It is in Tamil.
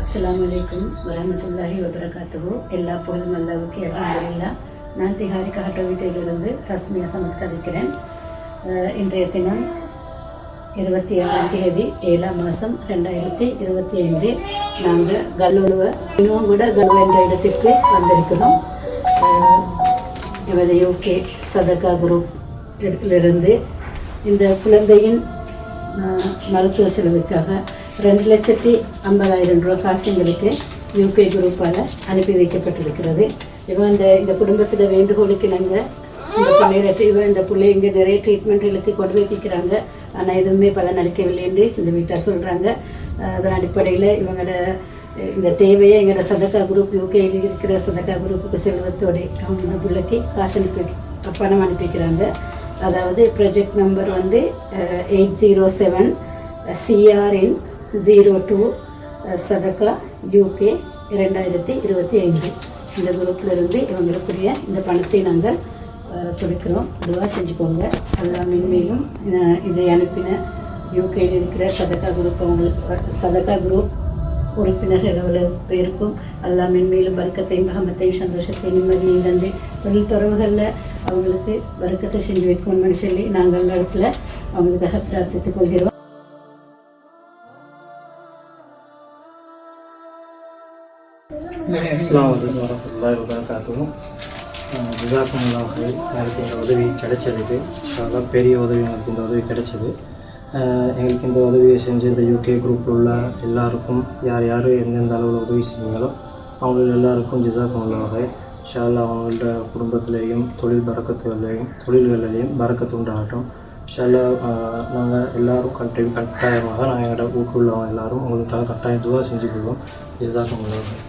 அஸ்ஸலாமு அலைக்கும் வரஹ்மத்துல்லாஹி வபரகாத்துஹு. எல்லா புகழும் அல்லாஹ்வுக்கு அல்ஹம்துலில்லாஹ். நான் திஹாரி கஹட்டோவிட்டிலிருந்து ரஸ்மியா சமத் கதைக்கிறேன். இன்றைய தினம் 27ஆம் தேதி 7ஆம் மாதம் 2025. நாங்கள் கல்லுவ இன்னும் கூட கல்லுவ என்ற இடத்திற்கு வந்திருக்கிறோம். இவது யூகே சதகா குரூப்பிலிருந்து இந்த குழந்தையின் மருத்துவ செலவுக்காக 2,50,000 ரூபா காசுங்களுக்கு யூகே குரூப்பால் அனுப்பி வைக்கப்பட்டிருக்கிறது. இவன் இந்த குடும்பத்தில் வேண்டுகோளுக்கு நாங்கள் இந்த பிள்ளை இங்கே நிறைய ட்ரீட்மெண்ட்டுகளுக்கு கொண்டு போய் வைக்கிறாங்க, ஆனால் எதுவுமே பலன் அளிக்கவில்லை என்று இந்த வீட்டார் சொல்கிறாங்க. அதன் அடிப்படையில் இவங்களோட இந்த தேவையை எங்களோட சதக்கா குரூப் யூகேயில் இருக்கிற சதக்கா குரூப்புக்கு செல்வத்தோடு அவங்க இந்த பிள்ளைக்கு காசு பணம் அனுப்பிக்கிறாங்க. அதாவது ப்ராஜெக்ட் நம்பர் 807 CRN 02 சதக்கா யூகே 2025. இந்த குரூப்பிலிருந்து இவங்களுக்குரிய இந்த பணத்தை நாங்கள் கொடுக்கிறோம். துவா செஞ்சுக்கோங்க. எல்லாம் மென்மேலும் இதை அனுப்பின யூகேயில் இருக்கிற சதக்கா குரூப் உறுப்பினர்கள் எவ்வளவு பேருக்கும் எல்லாம் மென்மேலும் வர்க்கத்தையும் மகமத்தையும் சந்தோஷத்தையும் நிம்மதியும் தந்து தொழில் துறவுகளில் அவங்களுக்கு வர்க்கத்தை செஞ்சு வைக்கணும்னு சொல்லி நாங்கள் இடத்துல அவங்களுக்காக பிரார்த்தித்துக் கொள்கிறோம். அஸ்ஸலாமு அலைக்கும் வரஹ்மத்துல்லாஹி வபரகாத்துஹு. ஜஸாக்குமுல்லாஹ் ஹைர். எனக்கு இந்த உதவி கிடைச்சதுக்கு அதான் பெரிய உதவி. எனக்கு இந்த உதவி கிடைச்சது. எங்களுக்கு இந்த உதவியை செஞ்சு இந்த யூகே குரூப்பில் உள்ள எல்லாருக்கும் யார் யார் எந்தெந்த அளவில் உதவி செஞ்சீங்களோ அவங்களுக்கு எல்லாருக்கும் ஜஸாக்குமுல்லாஹ் ஹைர். இன்ஷா அல்லாஹ் அவங்களோட குடும்பத்திலேயும் தொழில்களிலையும் பரக்கத்து உண்டாகட்டும். இன்ஷா அல்லாஹ் நாங்கள் எல்லோரும் கட்டாயமாக நாங்கள் எங்களோட ஊருக்குள்ளவங்க எல்லோரும் உங்களுக்காக கட்டாயம் துவா செஞ்சுக்கொள்வோம். ஜஸாக்குமுல்லாஹ் ஹைர்.